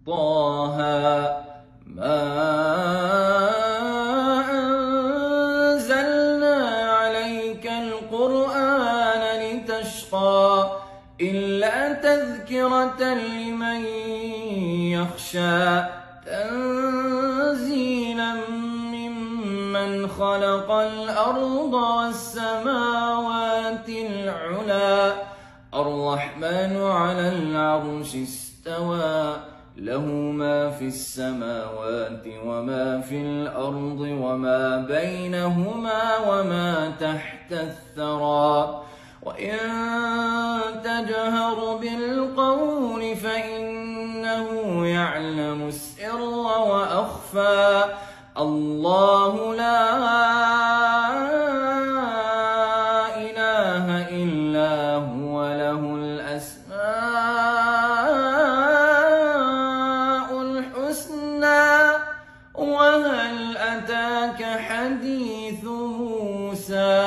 طه ما أنزلنا عليك القرآن لتشقى إلا تذكرة لمن يخشى تنزيلا ممن خلق الأرض والسماوات العلى الرحمن على العرش استوى له ما في السماوات وما في الأرض وما بينهما وما تحت الثرى وإن تجهر بالقول فإنه يعلم السر وأخفى الله لا إله إلا هو له الأسماء الحسنى وهل أتاك حديث موسى